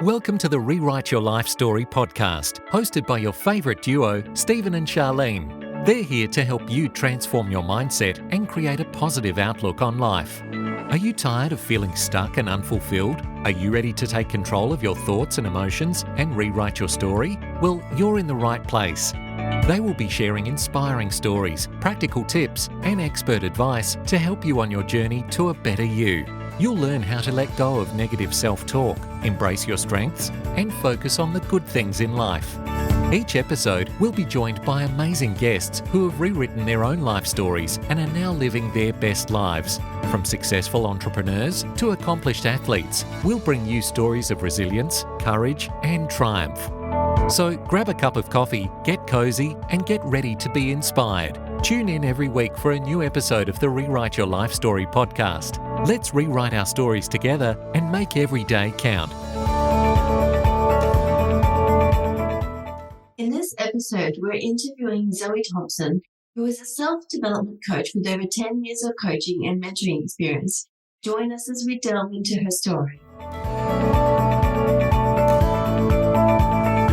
Welcome to the Rewrite Your Life Story podcast, hosted by your favourite duo, Stephen and Charlene. They're here to help you transform your mindset and create a positive outlook on life. Are you tired of feeling stuck and unfulfilled? Are you ready to take control of your thoughts and emotions and rewrite your story? Well, you're in the right place. They will be sharing inspiring stories, practical tips, and expert advice to help you on your journey to a better you. You'll learn how to let go of negative self-talk, embrace your strengths, and focus on the good things in life. Each episode will be joined by amazing guests who have rewritten their own life stories and are now living their best lives. From successful entrepreneurs to accomplished athletes, we'll bring you stories of resilience, courage, and triumph. So grab a cup of coffee, get cozy, and get ready to be inspired. Tune in every week for a new episode of the Rewrite Your Life Story podcast. Let's rewrite our stories together and make every day count. In this episode, we're interviewing Zoe Thompson, who is a self-development coach with over 10 years of coaching and mentoring experience. Join us as we delve into her story.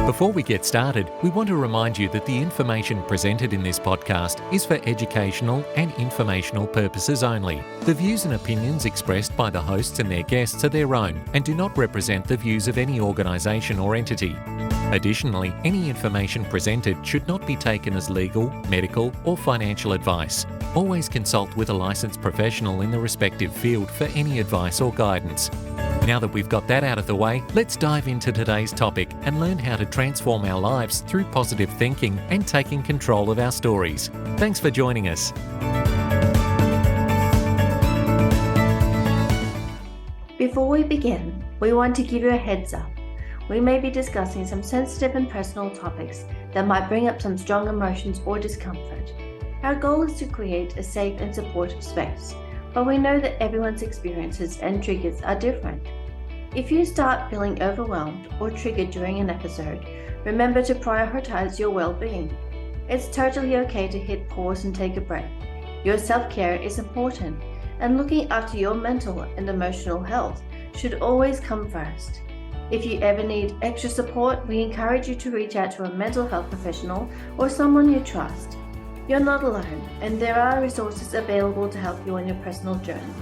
Before we get started, we want to remind you that the information presented in this podcast is for educational and informational purposes only. The views and opinions expressed by the hosts and their guests are their own and do not represent the views of any organisation or entity. Additionally, any information presented should not be taken as legal, medical, or financial advice. Always consult with a licensed professional in the respective field for any advice or guidance. Now that we've got that out of the way, let's dive into today's topic and learn how to transform our lives through positive thinking and taking control of our stories. Thanks for joining us. Before we begin, we want to give you a heads up. We may be discussing some sensitive and personal topics that might bring up some strong emotions or discomfort. Our goal is to create a safe and supportive space, but we know that everyone's experiences and triggers are different. If you start feeling overwhelmed or triggered during an episode, remember to prioritize your well-being. It's totally okay to hit pause and take a breath. Your self-care is important, and looking after your mental and emotional health should always come first. If you ever need extra support, we encourage you to reach out to a mental health professional or someone you trust. You're not alone, and there are resources available to help you on your personal journey.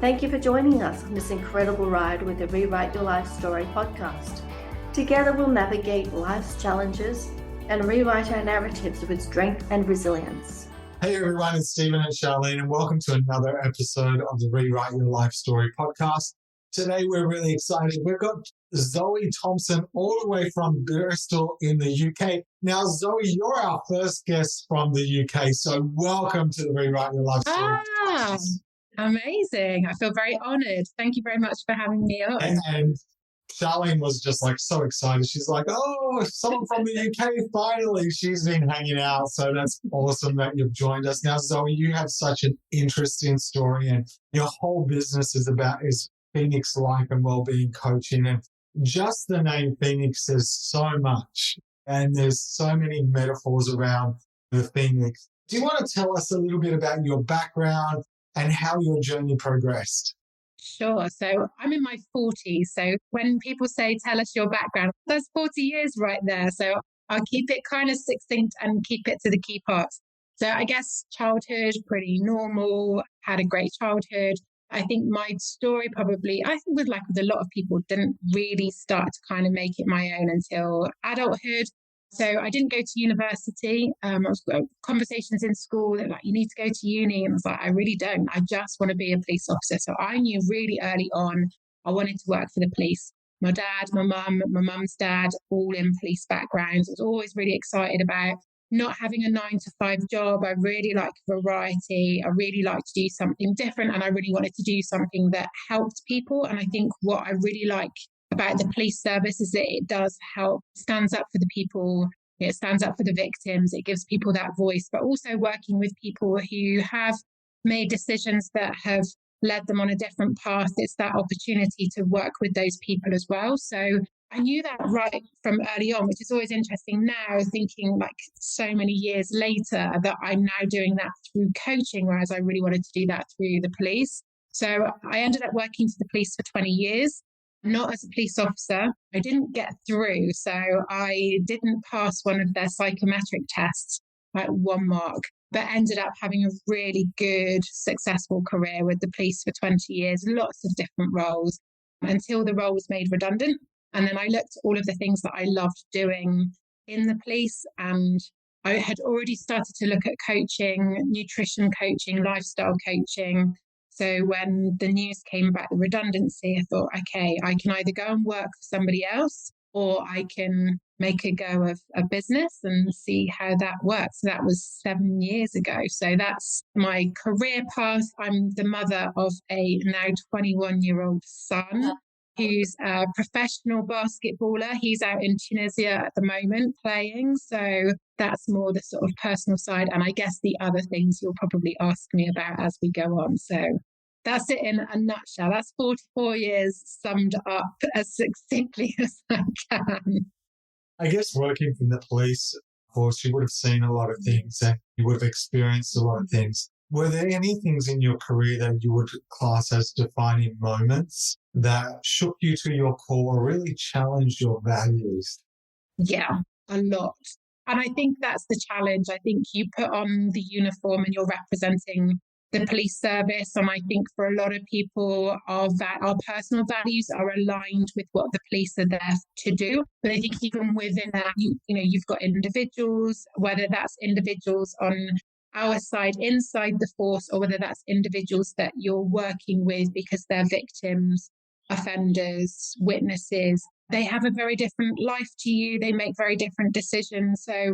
Thank you for joining us on this incredible ride with the Rewrite Your Life Story podcast. Together we'll navigate life's challenges and rewrite our narratives with strength and resilience. Hey everyone, it's Stephen and Charlene, and welcome to another episode of the Rewrite Your Life Story podcast. Today we're really excited. We've got Zoe Thompson all the way from Bristol in the UK. Now, Zoe, you're our first guest from the UK, so welcome to the Rewrite Your Life Story podcast. Amazing. I feel very honoured. Thank you very much for having me on. And Charlene was just like so excited. She's like, oh, someone from the UK, finally. She's been hanging out, so that's awesome that you've joined us. Now, Zoe, you have such an interesting story, and your whole business is Phoenix Life and Wellbeing Coaching, and just the name Phoenix says so much, and there's so many metaphors around the Phoenix. Do you want to tell us a little bit about your background and how your journey progressed? Sure. So I'm in my 40s. So when people say, tell us your background, that's 40 years right there. So I'll keep it kind of succinct and keep it to the key parts. So I guess childhood, pretty normal, had a great childhood. I think my story probably, with a lot of people, didn't really start to kind of make it my own until adulthood. So I didn't go to university. I was conversations in school that you need to go to uni. And I was like, I really don't. I just want to be a police officer. So I knew really early on I wanted to work for the police. My dad, my mum's dad, all in police backgrounds. I was always really excited about not having a 9-to-5 job. I really like variety. I really like to do something different. And I really wanted to do something that helped people. And I think what I really like about the police service is that it does help, stands up for the people, it stands up for the victims, it gives people that voice, but also working with people who have made decisions that have led them on a different path. It's that opportunity to work with those people as well. So I knew that right from early on, which is always interesting now, thinking so many years later that I'm now doing that through coaching, whereas I really wanted to do that through the police. So I ended up working for the police for 20 years. not as a police officer. I didn't get through. So I didn't pass one of their psychometric tests at 1 mark, but ended up having a really good, successful career with the police for 20 years, lots of different roles until the role was made redundant. And then I looked at all of the things that I loved doing in the police, and I had already started to look at coaching, nutrition coaching, lifestyle coaching. So when the news came about the redundancy, I thought, okay, I can either go and work for somebody else, or I can make a go of a business and see how that works. So that was 7 years ago. So that's my career path. I'm the mother of a now 21-year-old son who's a professional basketballer. He's out in Tunisia at the moment playing. So that's more the sort of personal side. And I guess the other things you'll probably ask me about as we go on. So that's it in a nutshell. That's 44 years summed up as succinctly as I can. I guess working in the police force, you would have seen a lot of things and you would have experienced a lot of things. Were there any things in your career that you would class as defining moments that shook you to your core or really challenged your values? Yeah, a lot. And I think that's the challenge. I think you put on the uniform and you're representing the police service. And I think for a lot of people, our personal values are aligned with what the police are there to do. But I think even within that, you've got individuals, whether that's individuals on our side inside the force, or whether that's individuals that you're working with because they're victims, offenders, witnesses. They have a very different life to you. They make very different decisions. So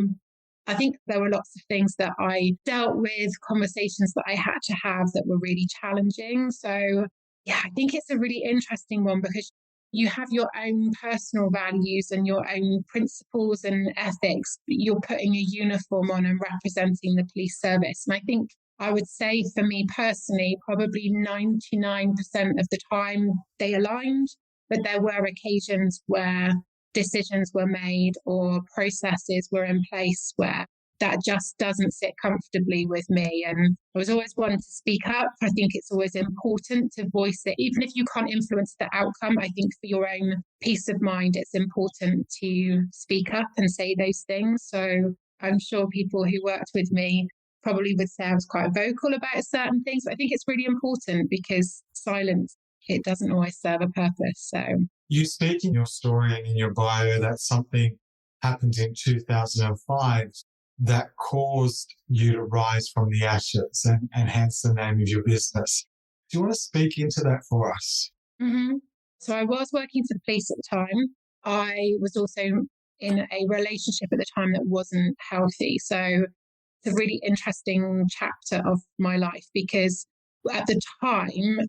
I think there were lots of things that I dealt with, conversations that I had to have that were really challenging. So yeah, I think it's a really interesting one because you have your own personal values and your own principles and ethics, but you're putting a uniform on and representing the police service. And I think I would say for me personally, probably 99% of the time they aligned, but there were occasions where decisions were made or processes were in place where that just doesn't sit comfortably with me. And I was always one to speak up. I think it's always important to voice it, even if you can't influence the outcome. I think for your own peace of mind, it's important to speak up and say those things. So I'm sure people who worked with me probably would say I was quite vocal about certain things. But I think it's really important because silence, it doesn't always serve a purpose. So you speak in your story and in your bio that something happened in 2005 that caused you to rise from the ashes and hence the name of your business. Do you want to speak into that for us? Mm-hmm. So I was working for the police at the time. I was also in a relationship at the time that wasn't healthy. So it's a really interesting chapter of my life because at the time,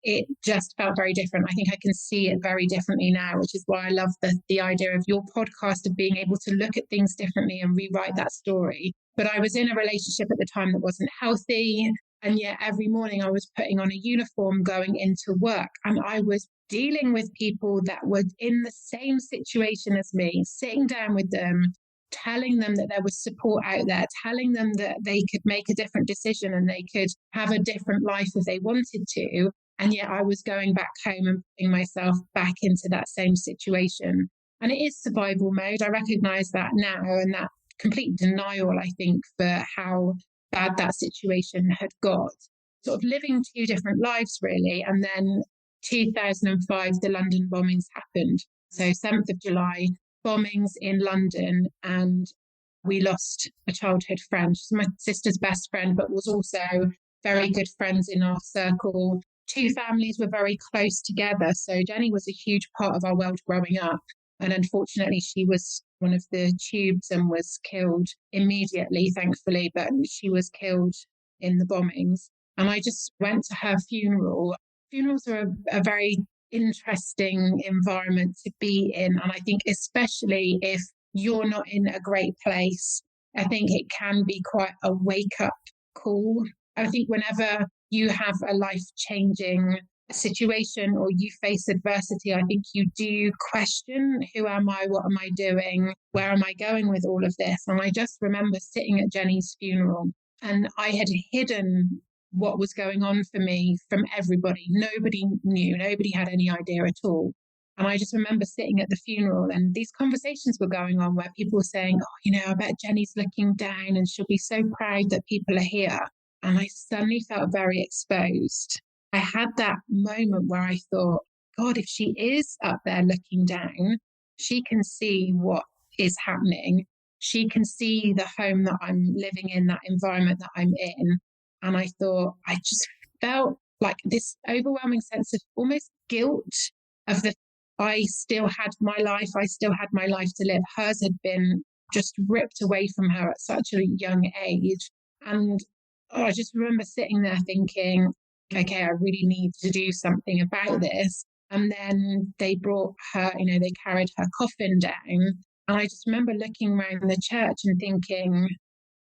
it just felt very different. I think I can see it very differently now, which is why I love the idea of your podcast of being able to look at things differently and rewrite that story. But I was in a relationship at the time that wasn't healthy. And yet every morning I was putting on a uniform going into work. And I was dealing with people that were in the same situation as me, sitting down with them, telling them that there was support out there, telling them that they could make a different decision and they could have a different life if they wanted to. And yet I was going back home and putting myself back into that same situation. And it is survival mode. I recognize that now, and that complete denial, I think, for how bad that situation had got. Sort of living two different lives, really. And then 2005, the London bombings happened. So 7th of July, bombings in London, and we lost a childhood friend. She's my sister's best friend, but was also very good friends in our circle. Two families were very close together. So Jenny was a huge part of our world growing up. And unfortunately, she was one of the tubes and was killed immediately, thankfully, but she was killed in the bombings. And I just went to her funeral. Funerals are a very interesting environment to be in. And I think especially if you're not in a great place, I think it can be quite a wake-up call. I think whenever you have a life-changing situation or you face adversity, I think you do question, who am I? What am I doing? Where am I going with all of this? And I just remember sitting at Jenny's funeral and I had hidden what was going on for me from everybody. Nobody knew. Nobody had any idea at all. And I just remember sitting at the funeral and these conversations were going on where people were saying, oh, I bet Jenny's looking down and she'll be so proud that people are here. And I suddenly felt very exposed. I had that moment where I thought, God, if she is up there looking down, she can see what is happening. She can see the home that I'm living in, that environment that I'm in. And I thought, I just felt like this overwhelming sense of almost guilt of I still had my life. I still had my life to live. Hers had been just ripped away from her at such a young age. And I just remember sitting there thinking, okay, I really need to do something about this. And then they brought her, they carried her coffin down. And I just remember looking around the church and thinking,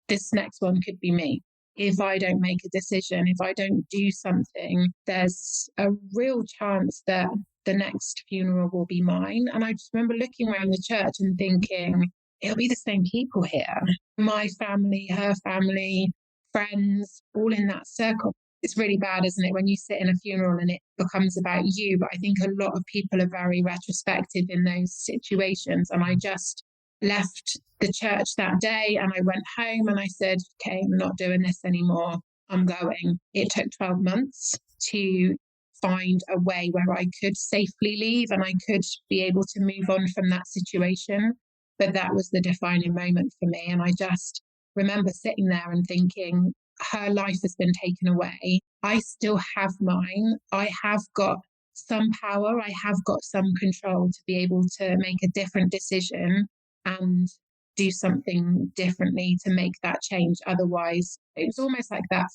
this next one could be me. If I don't make a decision, if I don't do something, there's a real chance that the next funeral will be mine. And I just remember looking around the church and thinking, it'll be the same people here. My family, her family, friends, all in that circle. It's really bad, isn't it, when you sit in a funeral and it becomes about you? But I think a lot of people are very retrospective in those situations. And I just left the church that day and I went home and I said, okay, I'm not doing this anymore. I'm going. It took 12 months to find a way where I could safely leave and I could be able to move on from that situation. But that was the defining moment for me. And I just remember sitting there and thinking, her life has been taken away. I still have mine. I have got some power. I have got some control to be able to make a different decision and do something differently to make that change. Otherwise, it was almost like that,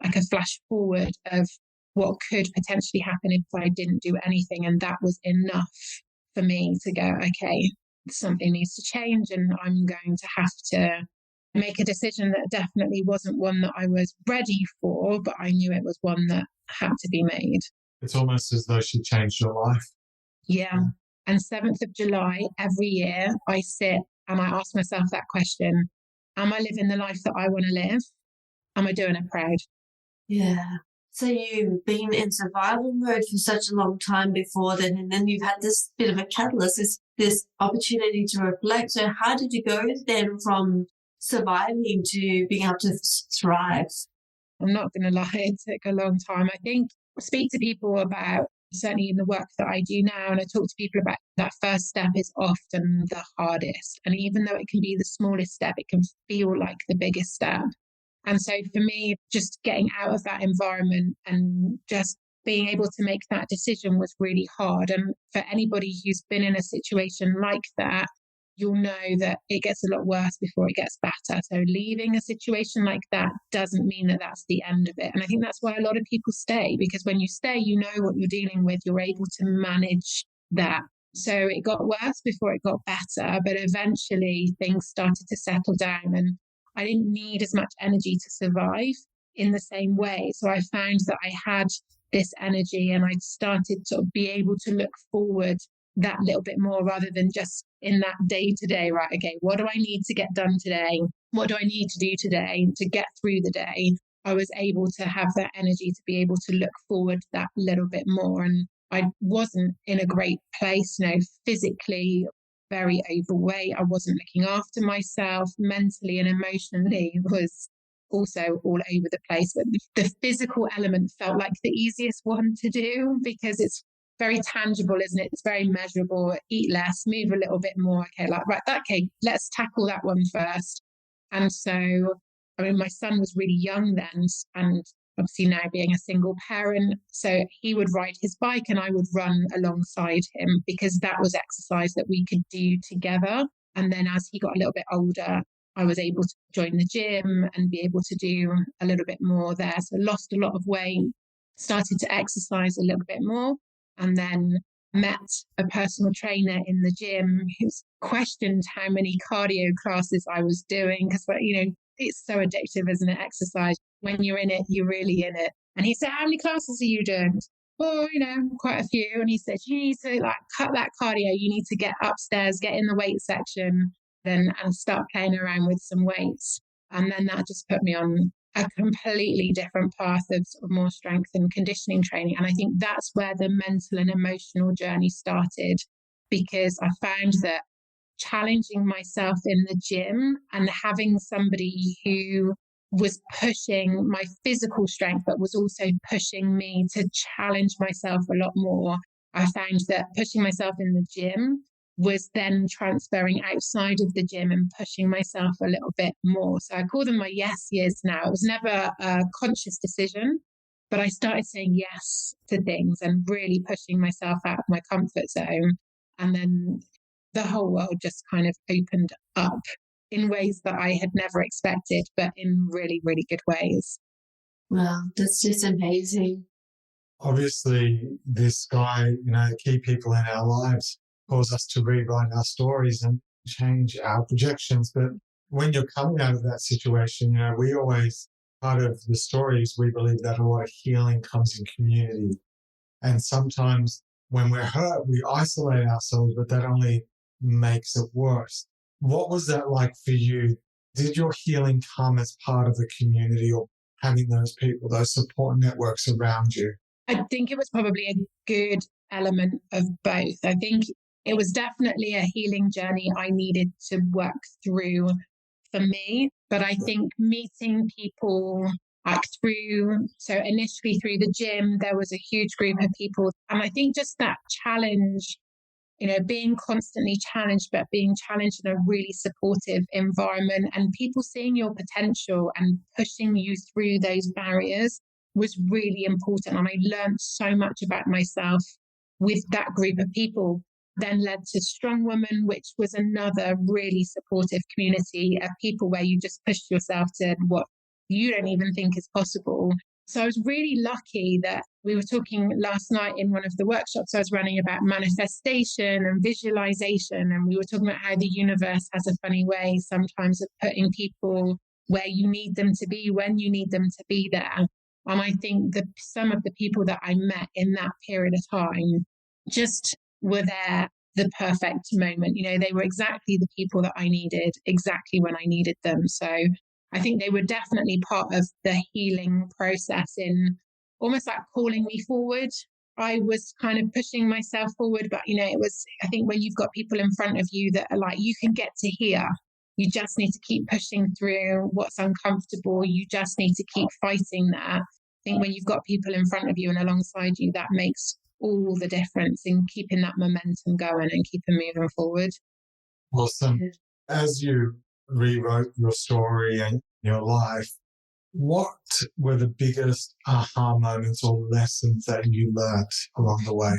like a flash forward of what could potentially happen if I didn't do anything. And that was enough for me to go, okay, something needs to change and I'm going to have to make a decision that definitely wasn't one that I was ready for, but I knew it was one that had to be made. It's almost as though she changed your life. Yeah. And 7th of July, every year, I sit and I ask myself that question, am I living the life that I want to live? Am I doing it proud? Yeah. So you've been in survival mode for such a long time before then, and then you've had this bit of a catalyst, this opportunity to reflect. So how did you go then from surviving to being able to thrive? I'm not going to lie, it took a long time. I think I speak to people about, certainly in the work that I do now, and I talk to people about that first step is often the hardest. And even though it can be the smallest step, it can feel like the biggest step. And so for me, just getting out of that environment and just being able to make that decision was really hard. And for anybody who's been in a situation like that, you'll know that it gets a lot worse before it gets better. So leaving a situation like that doesn't mean that that's the end of it. And I think that's why a lot of people stay, because when you stay, you know what you're dealing with. You're able to manage that. So it got worse before it got better, but eventually things started to settle down and I didn't need as much energy to survive in the same way. So I found that I had this energy and I started to be able to look forward that little bit more rather than just in that day to day, right? Okay, what do I need to get done today? What do I need to do today to get through the day? I was able to have that energy to be able to look forward that little bit more. And I wasn't in a great place, physically very overweight. I wasn't looking after myself mentally and emotionally. It was also all over the place. But the physical element felt like the easiest one to do because it's very tangible, isn't it? It's very measurable. Eat less, move a little bit more. Okay, okay, let's tackle that one first. And so, my son was really young then, and obviously now being a single parent, so he would ride his bike and I would run alongside him because that was exercise that we could do together. And then as he got a little bit older, I was able to join the gym and be able to do a little bit more there. So lost a lot of weight, started to exercise a little bit more, and then met a personal trainer in the gym who's questioned how many cardio classes I was doing because, it's so addictive, isn't it, exercise? When you're in it, you're really in it. And he said, how many classes are you doing? Oh, quite a few. And he said, you need to cut that cardio. You need to get upstairs, get in the weight section and start playing around with some weights. And then that just put me on a completely different path of sort of more strength and conditioning training. And I think that's where the mental and emotional journey started, because I found that challenging myself in the gym and having somebody who was pushing my physical strength, but was also pushing me to challenge myself a lot more. I found that pushing myself in the gym was then transferring outside of the gym and pushing myself a little bit more. So I call them my yes years now. It was never a conscious decision, but I started saying yes to things and really pushing myself out of my comfort zone. And then the whole world just kind of opened up in ways that I had never expected, but in really, really good ways. Wow, that's just amazing. Obviously, this guy, key people in our lives cause us to rewrite our stories and change our projections. But when you're coming out of that situation, we always, part of the story is we believe that a lot of healing comes in community. And sometimes when we're hurt, we isolate ourselves, but that only makes it worse. What was that like for you? Did your healing come as part of the community or having those people, those support networks around you? I think it was probably a good element of both. I think it was definitely a healing journey I needed to work through for me. But I think meeting people so initially through the gym, there was a huge group of people. And I think just that challenge, being constantly challenged, but being challenged in a really supportive environment and people seeing your potential and pushing you through those barriers was really important. And I learned so much about myself with that group of people. Then led to Strong Woman, which was another really supportive community of people where you just push yourself to what you don't even think is possible. So I was really lucky that we were talking last night in one of the workshops I was running about manifestation and visualization. And we were talking about how the universe has a funny way sometimes of putting people where you need them to be, when you need them to be there. And I think that some of the people that I met in that period of time just were there the perfect moment. They were exactly the people that I needed, exactly when I needed them. So I think they were definitely part of the healing process in almost like calling me forward. I was kind of pushing myself forward, but I think when you've got people in front of you that are like, you can get to here, you just need to keep pushing through what's uncomfortable. You just need to keep fighting that. I think when you've got people in front of you and alongside you, that makes all the difference in keeping that momentum going and keeping moving forward. Awesome. As you rewrote your story and your life, what were the biggest aha moments or lessons that you learned along the way?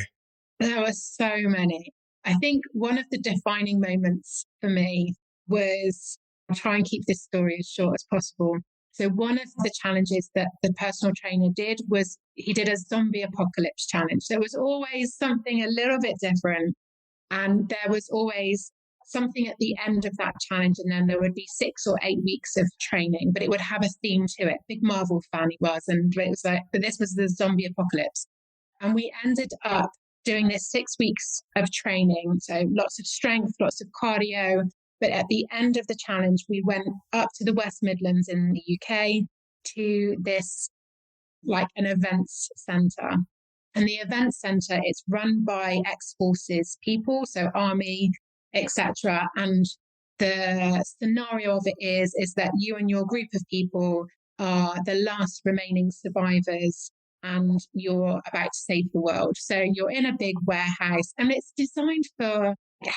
There were so many. I think one of the defining moments for me was, I'll try and keep this story as short as possible. So one of the challenges that the personal trainer did was he did a zombie apocalypse challenge. There was always something a little bit different. And there was always something at the end of that challenge. And then there would be 6 or 8 weeks of training, but it would have a theme to it. Big Marvel fan he was. And it was like, but this was the zombie apocalypse. And we ended up doing this 6 weeks of training. So lots of strength, lots of cardio. But at the end of the challenge, we went up to the West Midlands in the UK to this, like an events centre. And the events centre, it's run by ex-forces people, so army, etc. And the scenario of it is that you and your group of people are the last remaining survivors and you're about to save the world. So you're in a big warehouse and it's designed for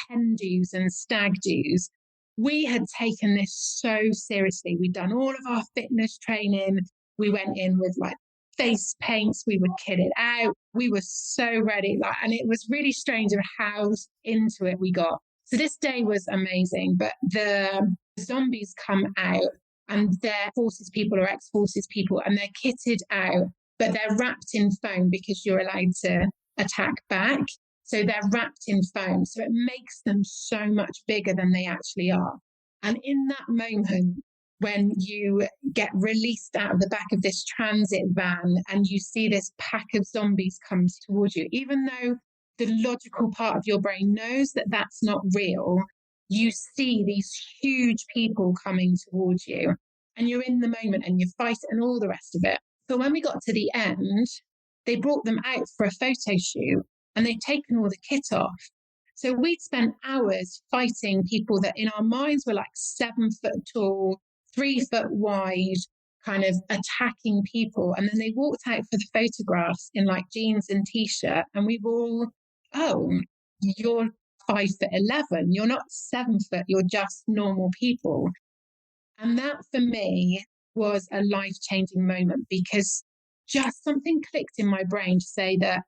hen do's and stag do's. We had taken this so seriously. We'd done all of our fitness training. We went in with like face paints. We would kit it out. We were so ready. And it was really strange of how into it we got. So this day was amazing, but the zombies come out and they're forces people or ex-forces people and they're kitted out, but they're wrapped in foam because you're allowed to attack back. So they're wrapped in foam. So it makes them so much bigger than they actually are. And in that moment, when you get released out of the back of this transit van and you see this pack of zombies come towards you, even though the logical part of your brain knows that that's not real, you see these huge people coming towards you. and you're in the moment and you fight and all the rest of it. So when we got to the end, they brought them out for a photo shoot and they'd taken all the kit off. So we'd spent hours fighting people that in our minds were like 7 foot tall, 3 foot wide, kind of attacking people. And then they walked out for the photographs in like jeans and t-shirt. And we were all, oh, you're 5'11". You're not 7 foot. You're just normal people. And that for me was a life-changing moment, because just something clicked in my brain to say that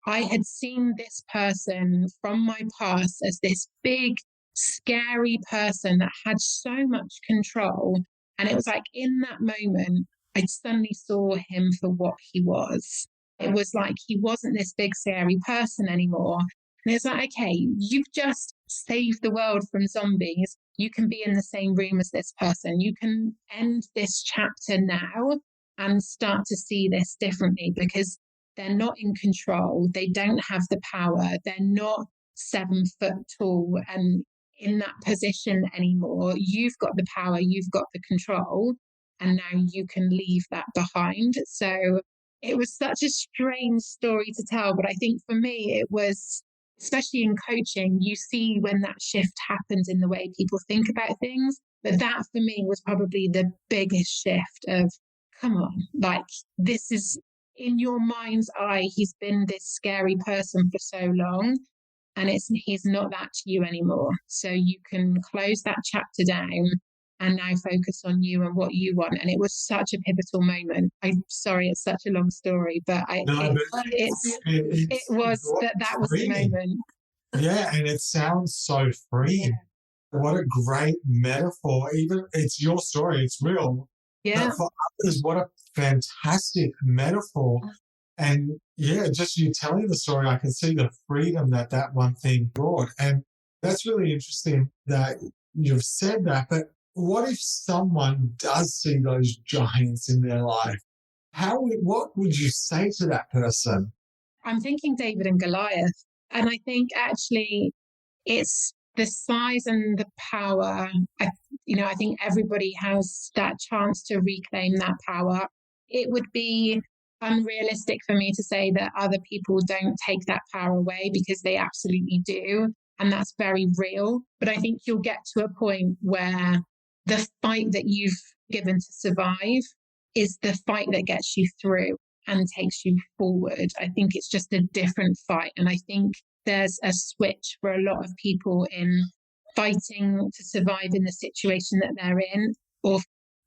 I had seen this person from my past as this big, scary person that had so much control. And it was like in that moment, I suddenly saw him for what he was. It was like he wasn't this big, scary person anymore. And it's like, okay, you've just saved the world from zombies. You can be in the same room as this person. You can end this chapter now and start to see this differently, because they're not in control. They don't have the power. They're not 7 foot tall and in that position anymore. You've got the power. You've got the control. And now you can leave that behind. So it was such a strange story to tell. But I think for me, it was, especially in coaching, you see when that shift happens in the way people think about things. But that for me was probably the biggest shift of, come on, like this is in your mind's eye, he's been this scary person for so long, and he's not that to you anymore. So you can close that chapter down and now focus on you and what you want. And it was such a pivotal moment. I'm sorry, it's such a long story, but it was the moment. Yeah, and it sounds so freeing. Yeah. What a great metaphor. Even it's your story, it's real. Yeah. But for others, what a fantastic metaphor. And yeah, just you telling the story, I can see the freedom that one thing brought. And that's really interesting that you've said that. But what if someone does see those giants in their life? What would you say to that person? I'm thinking David and Goliath. And I think actually it's the size and the power. I think everybody has that chance to reclaim that power. It would be unrealistic for me to say that other people don't take that power away, because they absolutely do. And that's very real. But I think you'll get to a point where the fight that you've given to survive is the fight that gets you through and takes you forward. I think it's just a different fight. And I think there's a switch for a lot of people in fighting to survive in the situation that they're in, or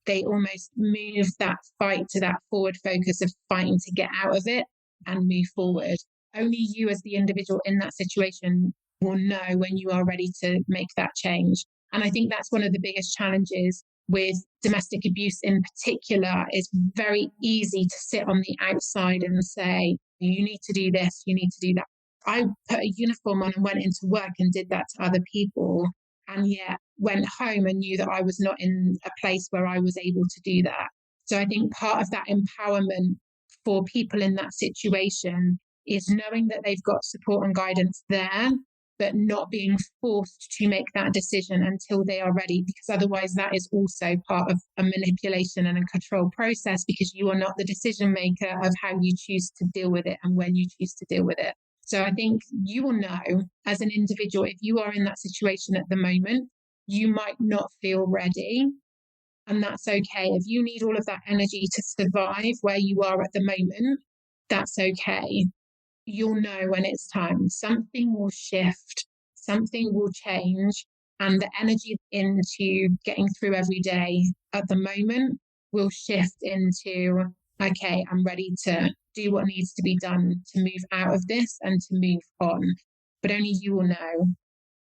they almost move that fight to that forward focus of fighting to get out of it and move forward. Only you as the individual in that situation will know when you are ready to make that change. And I think that's one of the biggest challenges with domestic abuse in particular. Is very easy to sit on the outside and say, you need to do this, you need to do that. I put a uniform on and went into work and did that to other people, and yet went home and knew that I was not in a place where I was able to do that. So I think part of that empowerment for people in that situation is knowing that they've got support and guidance there, but not being forced to make that decision until they are ready, because otherwise that is also part of a manipulation and a control process, because you are not the decision maker of how you choose to deal with it and when you choose to deal with it. So I think you will know as an individual, if you are in that situation at the moment, you might not feel ready, and that's okay. If you need all of that energy to survive where you are at the moment, that's okay. You'll know when it's time. Something will shift, something will change, and the energy into getting through every day at the moment will shift into, okay, I'm ready to do what needs to be done to move out of this and to move on. But only you will know.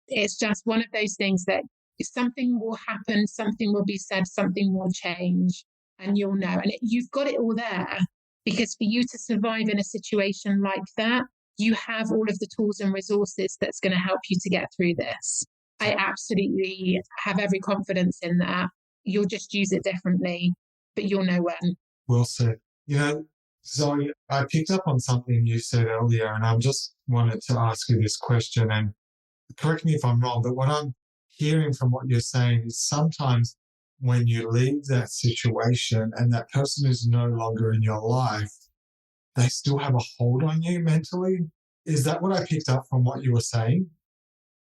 It's just one of those things that something will happen, something will be said, something will change, and you'll know. And you've got it all there, because for you to survive in a situation like that, you have all of the tools and resources that's going to help you to get through this. I absolutely have every confidence in that. You'll just use it differently, but you'll know when. Well said. Zoe, I picked up on something you said earlier, and I just wanted to ask you this question, and correct me if I'm wrong, but what I'm hearing from what you're saying is sometimes when you leave that situation and that person is no longer in your life, they still have a hold on you mentally? Is that what I picked up from what you were saying?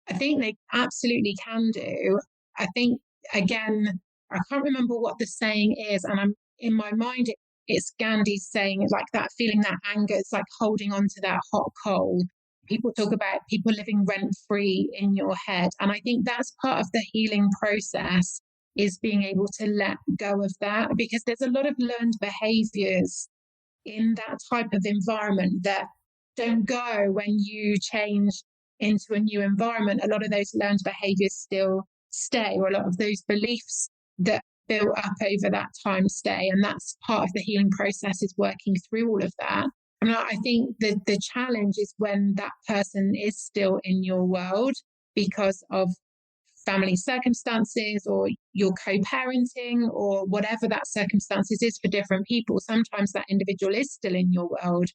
I think they absolutely can do. I think, again, I can't remember what the saying is, and I'm in my mind, it's Gandhi's saying, like that feeling, that anger, it's like holding on to that hot coal. People talk about people living rent free in your head. And I think that's part of the healing process, is being able to let go of that, because there's a lot of learned behaviors in that type of environment that don't go when you change into a new environment. A lot of those learned behaviors still stay, or a lot of those beliefs that built up over that time stay. And that's part of the healing process, is working through all of that. And I think the challenge is when that person is still in your world because of family circumstances, or you're co-parenting, or whatever that circumstances is for different people. Sometimes that individual is still in your world,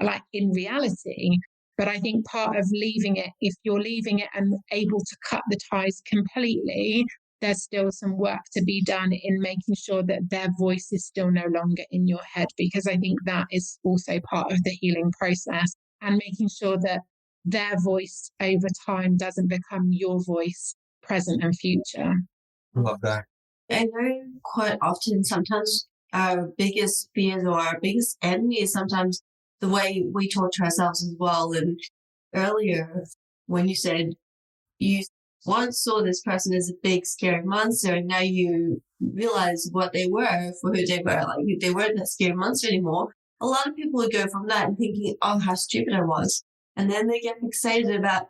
like in reality. But I think part of leaving it, if you're leaving it and able to cut the ties completely, there's still some work to be done in making sure that their voice is still no longer in your head, because I think that is also part of the healing process, and making sure that their voice over time doesn't become your voice, present and future. Love that. I know quite often, sometimes our biggest fears or our biggest enemy is sometimes the way we talk to ourselves as well. And earlier, when you said you once saw this person as a big scary monster, and now you realize what they were for who they were, like they weren't that scary monster anymore. A lot of people would go from that and thinking, oh, how stupid I was. And then they get excited about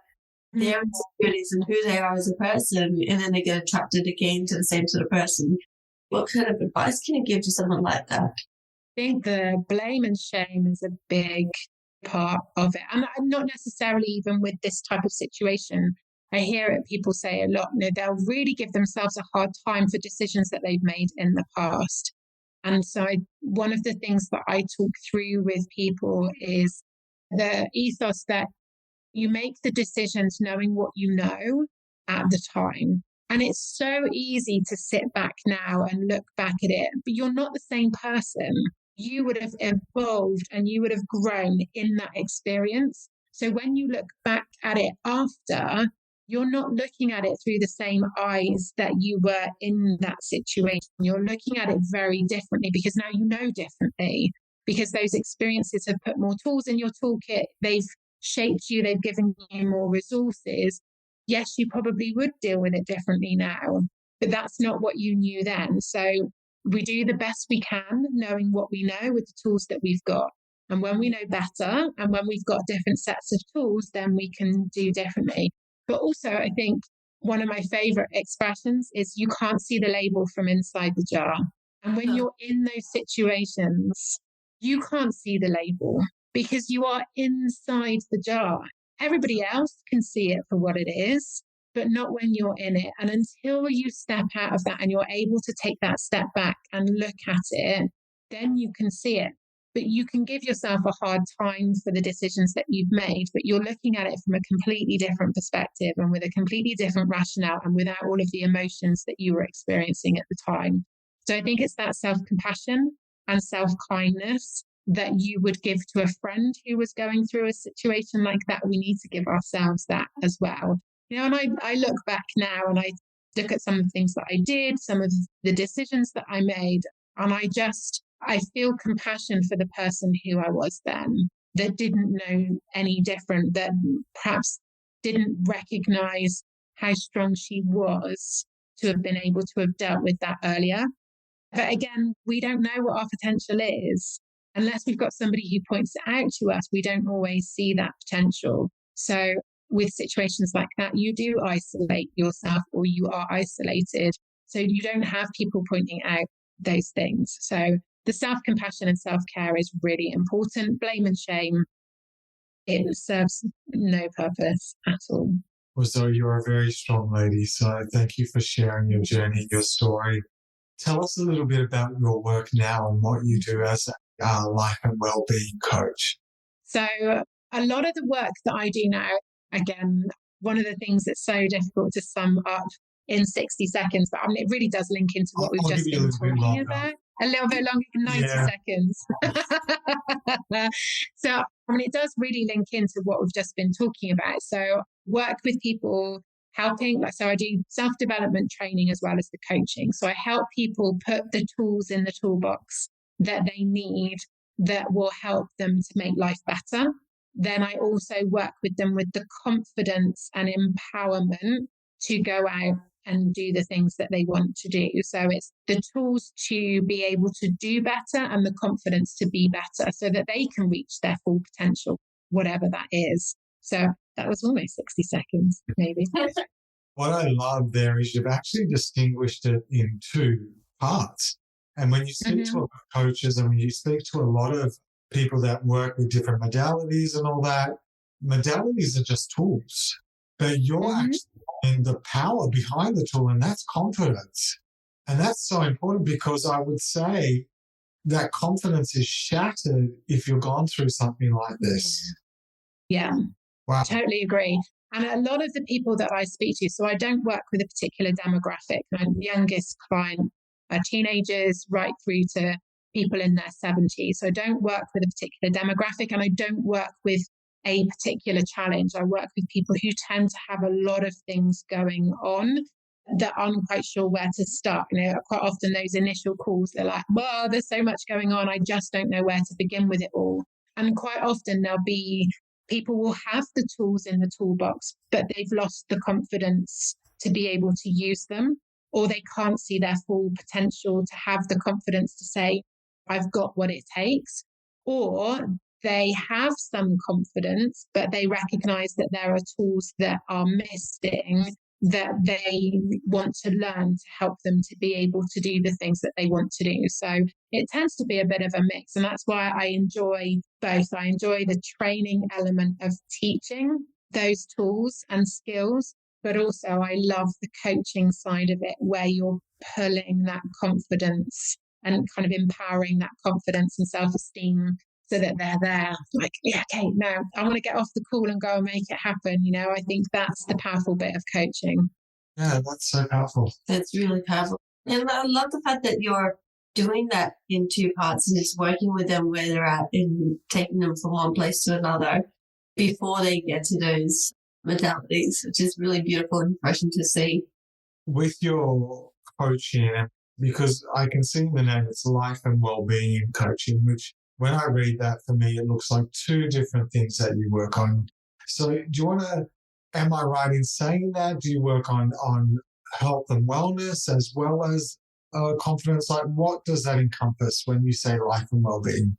their insecurities and who they are as a person, and then they get attracted again to the same sort of person. What kind of advice can you give to someone like that? I think the blame and shame is a big part of it. And not necessarily even with this type of situation. I hear it, people say a lot, they'll really give themselves a hard time for decisions that they've made in the past. And so one of the things that I talk through with people is the ethos that you make the decisions knowing what you know at the time. And it's so easy to sit back now and look back at it, but you're not the same person. You would have evolved and you would have grown in that experience. So when you look back at it after, you're not looking at it through the same eyes that you were in that situation. You're looking at it very differently, because now you know differently, because those experiences have put more tools in your toolkit. They've shaped you. They've given you more resources. Yes, you probably would deal with it differently now, but that's not what you knew then. So we do the best we can, knowing what we know with the tools that we've got. And when we know better, and when we've got different sets of tools, then we can do differently. But also, I think one of my favorite expressions is, you can't see the label from inside the jar. And when you're in those situations, you can't see the label because you are inside the jar. Everybody else can see it for what it is, but not when you're in it. And until you step out of that and you're able to take that step back and look at it, then you can see it. But you can give yourself a hard time for the decisions that you've made, but you're looking at it from a completely different perspective and with a completely different rationale, and without all of the emotions that you were experiencing at the time. So I think it's that self-compassion and self-kindness that you would give to a friend who was going through a situation like that. We need to give ourselves that as well. And I look back now and I look at some of the things that I did, some of the decisions that I made, and I feel compassion for the person who I was then, that didn't know any different, that perhaps didn't recognize how strong she was to have been able to have dealt with that earlier. But again, we don't know what our potential is. Unless we've got somebody who points it out to us, we don't always see that potential. So with situations like that, you do isolate yourself, or you are isolated. So you don't have people pointing out those things. So the self-compassion and self-care is really important. Blame and shame, it serves no purpose at all. Well, Zoe, you're a very strong lady. So thank you for sharing your journey, your story. Tell us a little bit about your work now and what you do as a life and wellbeing coach. So a lot of the work that I do now, again, one of the things that's so difficult to sum up in 60 seconds, but I mean, it really does link into what we've I'll just give you been a little bit talking longer. about. A little bit longer than 90 Yeah. seconds. So, I mean, it does really link into what we've just been talking about. So, work with people, helping. So, I do self-development training as well as the coaching. So, I help people put the tools in the toolbox that they need that will help them to make life better. Then I also work with them with the confidence and empowerment to go out and do the things that they want to do. So it's the tools to be able to do better and the confidence to be better so that they can reach their full potential, whatever that is. So that was almost 60 seconds, maybe. What I love there is you've actually distinguished it in two parts. And when you speak to a lot of coaches and when you speak to a lot of people that work with different modalities and all that, modalities are just tools. But you're actually in the power behind the tool, and that's confidence. And that's so important because I would say that confidence is shattered if you've gone through something like this. Yeah, wow. Totally agree. And a lot of the people that I speak to, so I don't work with a particular demographic. My youngest client are teenagers right through to people in their 70s. So I don't work with a particular demographic and I don't work with a particular challenge. I work with people who tend to have a lot of things going on that I'm quite sure where to start. You know, quite often those initial calls, they're like, well, there's so much going on. I just don't know where to begin with it all. And quite often there'll be people will have the tools in the toolbox, but they've lost the confidence to be able to use them, or they can't see their full potential to have the confidence to say, I've got what it takes. Or they have some confidence, but they recognize that there are tools that are missing that they want to learn to help them to be able to do the things that they want to do. So it tends to be a bit of a mix. And that's why I enjoy both. I enjoy the training element of teaching those tools and skills, but also I love the coaching side of it where you're pulling that confidence and kind of empowering that confidence and self-esteem so that they're there like, yeah, okay, no, I want to get off the call and go and make it happen. You know, I think that's the powerful bit of coaching. Yeah, that's so powerful. That's really powerful. And I love the fact that you're doing that in two parts and just working with them where they're at and taking them from one place to another before they get to those modalities, which is really beautiful and refreshing to see. With your coaching, because I can see in the name, it's life and wellbeing coaching, which when I read that, for me, it looks like two different things that you work on. So do you want to, am I right in saying that? Do you work on health and wellness as well as confidence? Like, what does that encompass when you say life and wellbeing?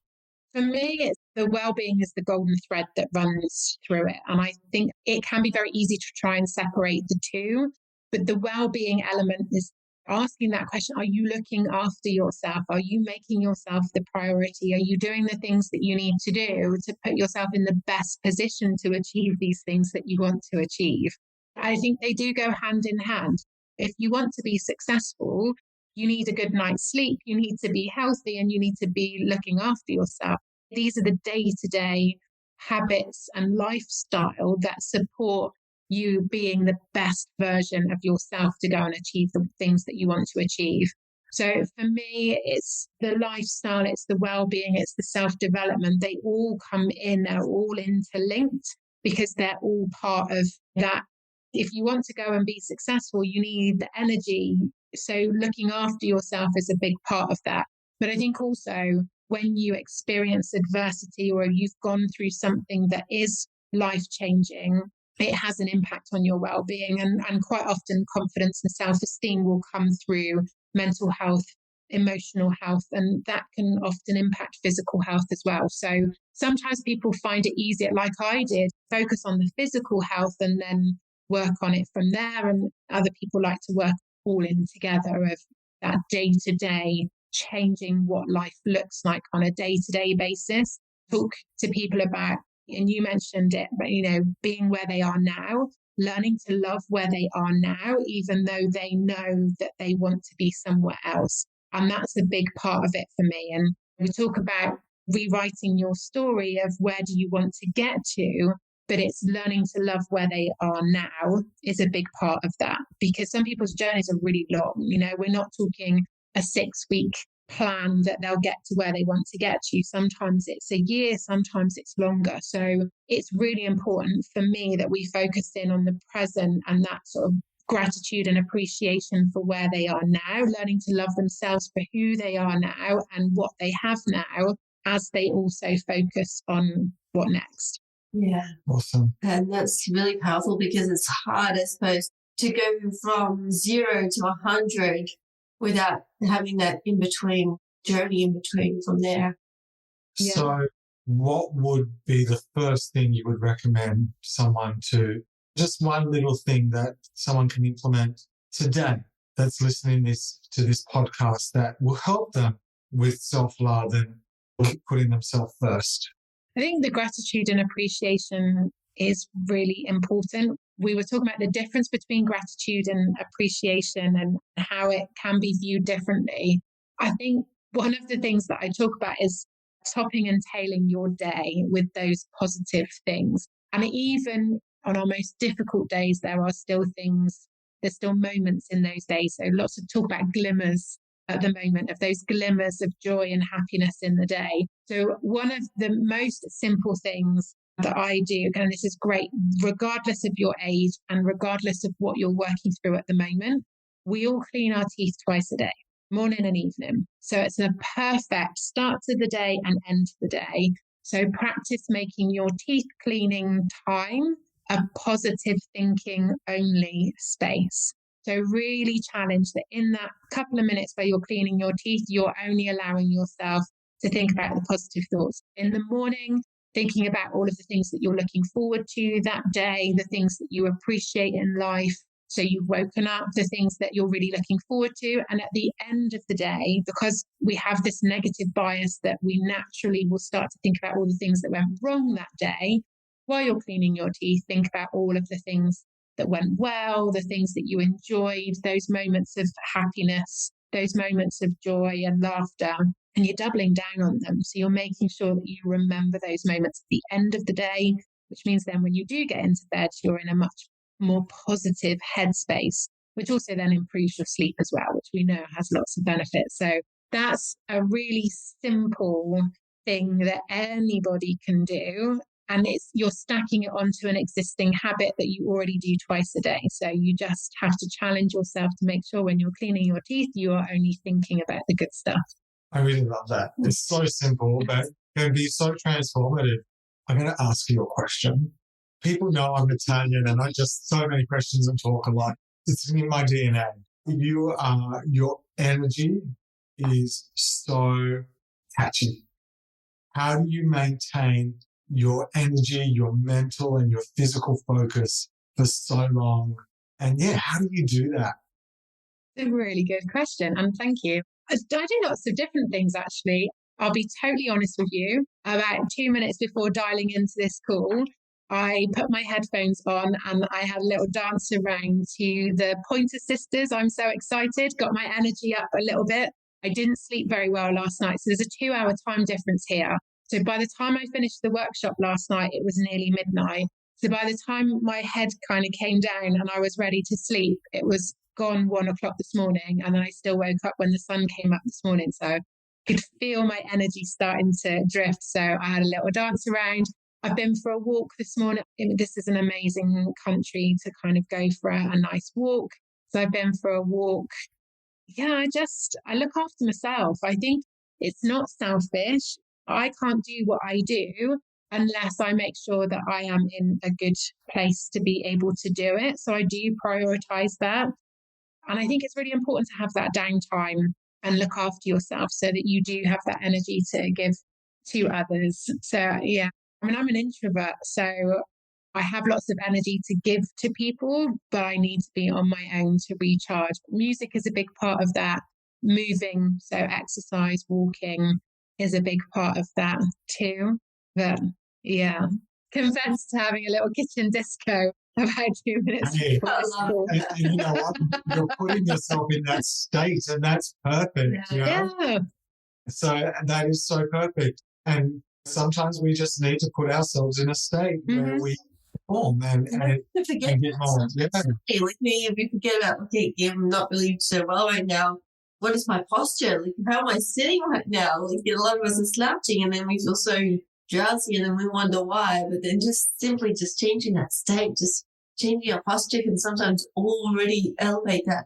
For me, it's the well-being is the golden thread that runs through it. And I think it can be very easy to try and separate the two. But the well-being element is asking that question, are you looking after yourself? Are you making yourself the priority? Are you doing the things that you need to do to put yourself in the best position to achieve these things that you want to achieve? I think they do go hand in hand. If you want to be successful, you need a good night's sleep, you need to be healthy, and you need to be looking after yourself. These are the day-to-day habits and lifestyle that support you being the best version of yourself to go and achieve the things that you want to achieve. So for me, it's the lifestyle, it's the well-being, it's the self-development. They all come in, they're all interlinked because they're all part of that. If you want to go and be successful, you need the energy. So looking after yourself is a big part of that. But I think also when you experience adversity or you've gone through something that is life-changing, it has an impact on your well-being. And quite often confidence and self-esteem will come through mental health, emotional health, and that can often impact physical health as well. So sometimes people find it easier, like I did, focus on the physical health and then work on it from there. And other people like to work all in together of that day-to-day, changing what life looks like on a day-to-day basis. Talk to people about, and you mentioned it, but, you know, being where they are now, learning to love where they are now, even though they know that they want to be somewhere else. And that's a big part of it for me. And we talk about rewriting your story of where do you want to get to, but it's learning to love where they are now is a big part of that, because some people's journeys are really long. We're not talking a 6-week plan that they'll get to where they want to get to. Sometimes it's a year, sometimes it's longer. So it's really important for me that we focus in on the present and that sort of gratitude and appreciation for where they are now, learning to love themselves for who they are now and what they have now, as they also focus on what next. Yeah. Awesome. And that's really powerful, because it's hard, I suppose, to go from 0 to 100 without having that in-between journey in between from there. Yeah. So what would be the first thing you would recommend someone to, just one little thing that someone can implement today that's listening to this podcast that will help them with self-love and putting themselves first? I think the gratitude and appreciation is really important. We were talking about the difference between gratitude and appreciation and how it can be viewed differently. I think one of the things that I talk about is topping and tailing your day with those positive things. And even on our most difficult days, there's still moments in those days. So lots of talk about glimmers at the moment, of those glimmers of joy and happiness in the day. So one of the most simple things that I do, and this is great, regardless of your age and regardless of what you're working through at the moment, we all clean our teeth twice a day, morning and evening. So it's a perfect start to the day and end to the day. So practice making your teeth cleaning time a positive thinking only space. So really challenge that in that couple of minutes where you're cleaning your teeth, you're only allowing yourself to think about the positive thoughts. In the morning, thinking about all of the things that you're looking forward to that day, the things that you appreciate in life. So you've woken up, the things that you're really looking forward to. And at the end of the day, because we have this negative bias that we naturally will start to think about all the things that went wrong that day, while you're cleaning your teeth, think about all of the things that went well, the things that you enjoyed, those moments of happiness, those moments of joy and laughter, and you're doubling down on them. So you're making sure that you remember those moments at the end of the day, which means then when you do get into bed, you're in a much more positive headspace, which also then improves your sleep as well, which we know has lots of benefits. So that's a really simple thing that anybody can do. And you're stacking it onto an existing habit that you already do twice a day. So you just have to challenge yourself to make sure when you're cleaning your teeth, you are only thinking about the good stuff. I really love that. It's so simple, but it can be so transformative. I'm going to ask you a question. People know I'm Italian and I just so many questions and talk a lot. It's in my DNA. Your energy is so catchy. How do you maintain your energy, your mental and your physical focus for so long? And how do you do that? It's a really good question. And thank you. I do lots of different things, actually. I'll be totally honest with you. About 2 minutes before dialing into this call, I put my headphones on and I had a little dance around to the Pointer Sisters. I'm so excited, got my energy up a little bit. I didn't sleep very well last night. So there's a 2-hour time difference here. So by the time I finished the workshop last night, it was nearly midnight. So by the time my head kind of came down and I was ready to sleep, it was gone 1 o'clock this morning. And then I still woke up when the sun came up this morning. So I could feel my energy starting to drift. So I had a little dance around. I've been for a walk this morning. This is an amazing country to kind of go for a nice walk. So I've been for a walk. I look after myself. I think it's not selfish. I can't do what I do unless I make sure that I am in a good place to be able to do it. So I do prioritize that. And I think it's really important to have that downtime and look after yourself so that you do have that energy to give to others. So, I'm an introvert, so I have lots of energy to give to people, but I need to be on my own to recharge. Music is a big part of that. Moving, so exercise, walking is a big part of that too. But confess to having a little kitchen disco about 2 minutes before this call. And you know what? You're putting yourself in that state and that's perfect. Yeah. So that is so perfect. And sometimes we just need to put ourselves in a state where we form and To forget get more. Yeah. with me, if you forget about, okay, I'm not really so well right now. What is my posture? Like, how am I sitting right now? Like, a lot of us are slouching and then we feel so drowsy and then we wonder why. But then just simply just changing that state, just changing our posture can sometimes already elevate that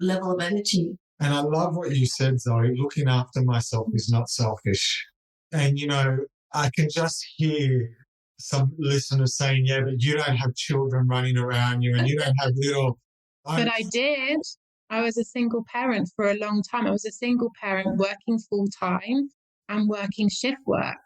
level of energy. And I love what you said, Zoe. Looking after myself is not selfish. And, I can just hear some listeners saying, yeah, but you don't have children running around you and you don't have little. But I did. I was a single parent for a long time. I was a single parent working full time and working shift work.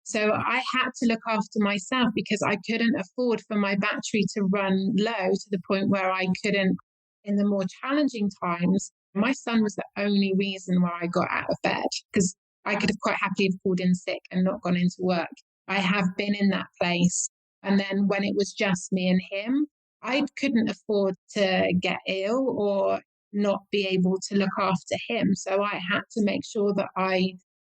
So I had to look after myself because I couldn't afford for my battery to run low to the point where I couldn't, in the more challenging times, my son was the only reason why I got out of bed, because I could have quite happily have called in sick and not gone into work. I have been in that place. And then when it was just me and him, I couldn't afford to get ill or not be able to look after him. So I had to make sure that I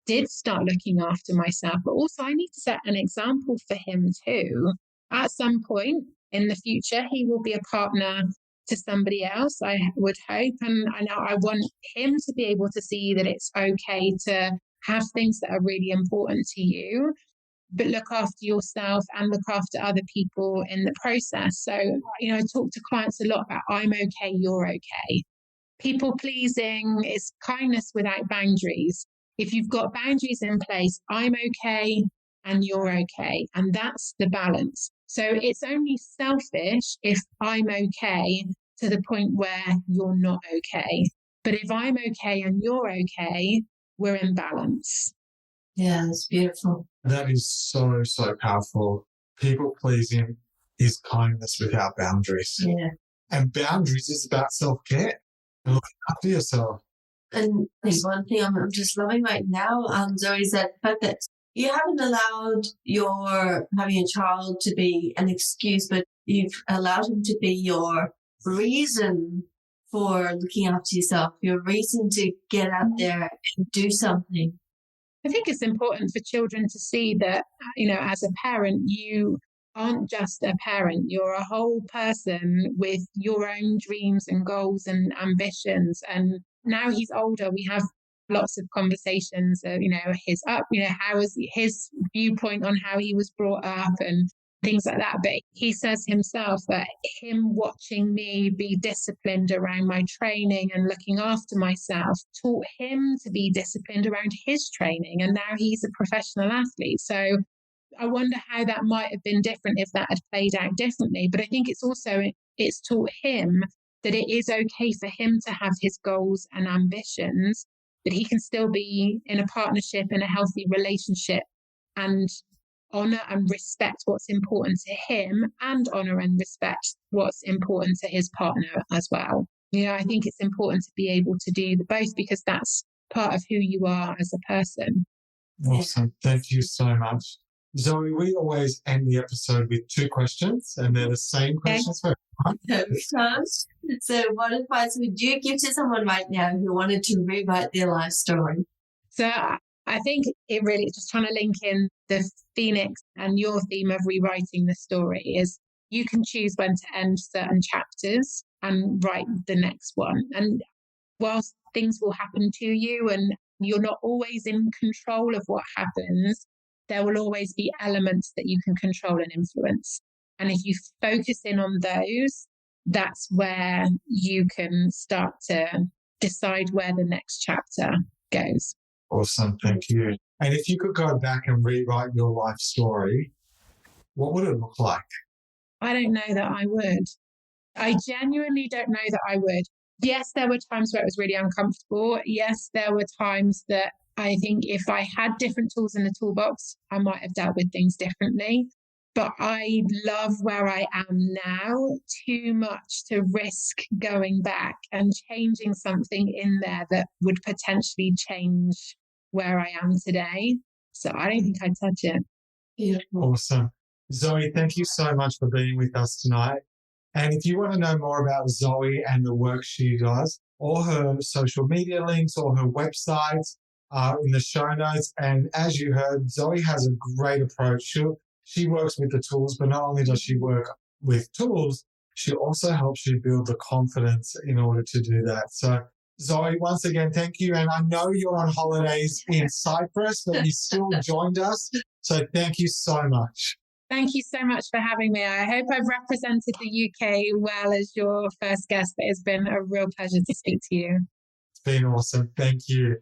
did start looking after myself, but also I need to set an example for him too. At some point in the future, he will be a partner to somebody else, I would hope. And I know I want him to be able to see that it's okay to have things that are really important to you, but look after yourself and look after other people in the process. So, I talk to clients a lot about I'm okay, you're okay. People pleasing is kindness without boundaries. If you've got boundaries in place, I'm okay and you're okay. And that's the balance. So it's only selfish if I'm okay to the point where you're not okay. But if I'm okay and you're okay, we're in balance. Yeah, that's beautiful. That is so, so powerful. People pleasing is kindness without boundaries. Yeah. And boundaries is about self-care and looking after yourself. And one thing I'm just loving right now, Zoe, is that the fact that you haven't allowed your having a child to be an excuse, but you've allowed him to be your reason for looking after yourself, your reason to get out there and do something. I think it's important for children to see that, as a parent, you aren't just a parent, you're a whole person with your own dreams and goals and ambitions. And now he's older, we have lots of conversations, how is his viewpoint on how he was brought up and things like that. But he says himself that him watching me be disciplined around my training and looking after myself taught him to be disciplined around his training. And now he's a professional athlete. So I wonder how that might have been different if that had played out differently. But I think it's taught him that it is okay for him to have his goals and ambitions, that he can still be in a partnership, in a healthy relationship, and honor and respect what's important to him and honor and respect what's important to his partner as well. I think it's important to be able to do both because that's part of who you are as a person. Awesome. Thank you so much. Zoe, we always end the episode with 2 questions, and they're the same questions for everyone. So what advice would you give to someone right now who wanted to rewrite their life story? So I think it really, just trying to link in the Phoenix and your theme of rewriting the story, is you can choose when to end certain chapters and write the next one. And whilst things will happen to you and you're not always in control of what happens, there will always be elements that you can control and influence. And if you focus in on those, that's where you can start to decide where the next chapter goes. Awesome. Thank you. And if you could go back and rewrite your life story, what would it look like? I don't know that I would. I genuinely don't know that I would. Yes, there were times where it was really uncomfortable. Yes, there were times that I think if I had different tools in the toolbox, I might have dealt with things differently. But I love where I am now too much to risk going back and changing something in there that would potentially change where I am today. So I don't think I'd touch it. Yeah. Awesome. Zoe, thank you so much for being with us tonight. And if you want to know more about Zoe and the work she does, all her social media links or her websites are in the show notes. And as you heard, Zoe has a great approach. she works with the tools, but not only does she work with tools, she also helps you build the confidence in order to do that. So, Zoe, once again, thank you. And I know you're on holidays in Cyprus, but you still joined us. So thank you so much. Thank you so much for having me. I hope I've represented the UK well as your first guest, but it's been a real pleasure to speak to you. It's been awesome. Thank you.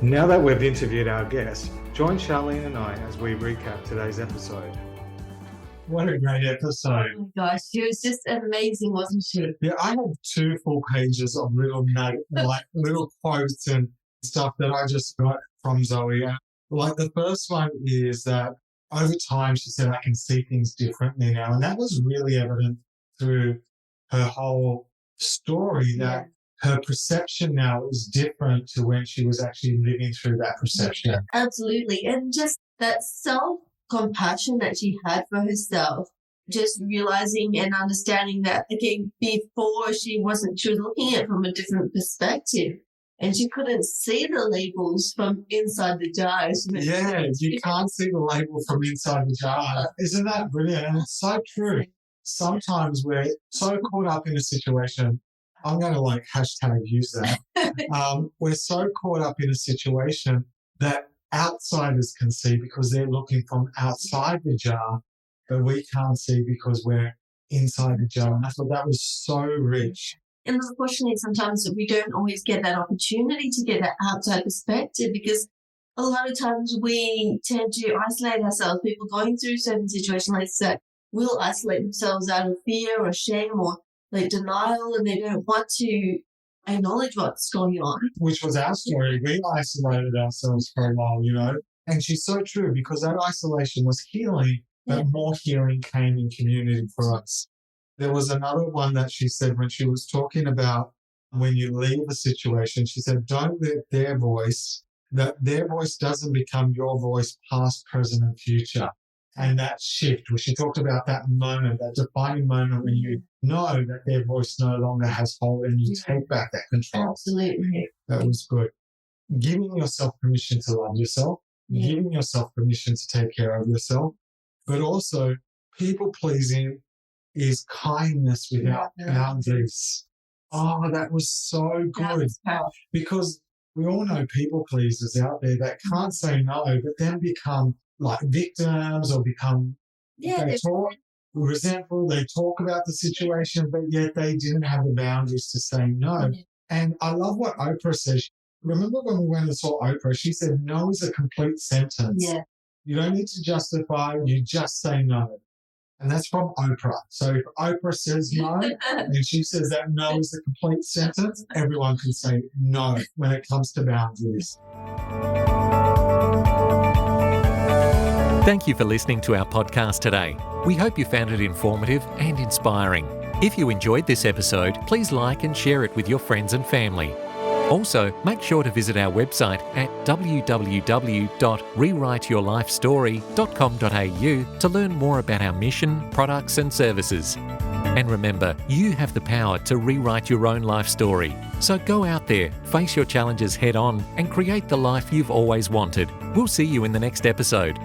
Now that we've interviewed our guest, join Charlene and I as we recap today's episode. What a great episode. Oh my gosh, she was just amazing, wasn't she? Yeah, I have 2 full pages of little little quotes and stuff that I just got from Zoe. Like the first one is that over time, she said, I can see things differently now. And that was really evident through her whole story, that her perception now is different to when she was actually living through that perception. Absolutely. And just that self-compassion that she had for herself, just realizing and understanding that, again, before she was looking at it from a different perspective. And she couldn't see the labels from inside the jar. Yeah, you can't see the label from inside the jar. Isn't that brilliant? And it's so true. Sometimes we're so caught up in a situation. I'm going to hashtag use that. We're so caught up in a situation that outsiders can see because they're looking from outside the jar, but we can't see because we're inside the jar. And I thought that was so rich. And unfortunately, sometimes we don't always get that opportunity to get that outside perspective, because a lot of times we tend to isolate ourselves. People going through certain situations like that will isolate themselves out of fear or shame or denial, and they don't want to acknowledge what's going on. Which was our story. We isolated ourselves for a while, And she's so true, because that isolation was healing, but more healing came in community for us. There was another one that she said when she was talking about when you leave a situation, she said, don't let their voice doesn't become your voice past, present, and future. And that shift, where she talked about that moment, that defining moment when you know that their voice no longer has hold and you take back that control. Absolutely. That was good. Giving yourself permission to love yourself, giving yourself permission to take care of yourself, but also people-pleasing is kindness without boundaries. Oh, that was so good. Because we all know people pleasers out there that can't say no, but then become victims or become resentful. They talk about the situation, but yet they didn't have the boundaries to say no. And I love what Oprah says. Remember when we went and saw Oprah, she said no is a complete sentence. Yeah. You don't need to justify, you just say no. And that's from Oprah. So if Oprah says no, and she says that no is a complete sentence, everyone can say no when it comes to boundaries. Thank you for listening to our podcast today. We hope you found it informative and inspiring. If you enjoyed this episode, please like and share it with your friends and family. Also, make sure to visit our website at www.rewriteyourlifestory.com.au to learn more about our mission, products and services. And remember, you have the power to rewrite your own life story. So go out there, face your challenges head on and create the life you've always wanted. We'll see you in the next episode.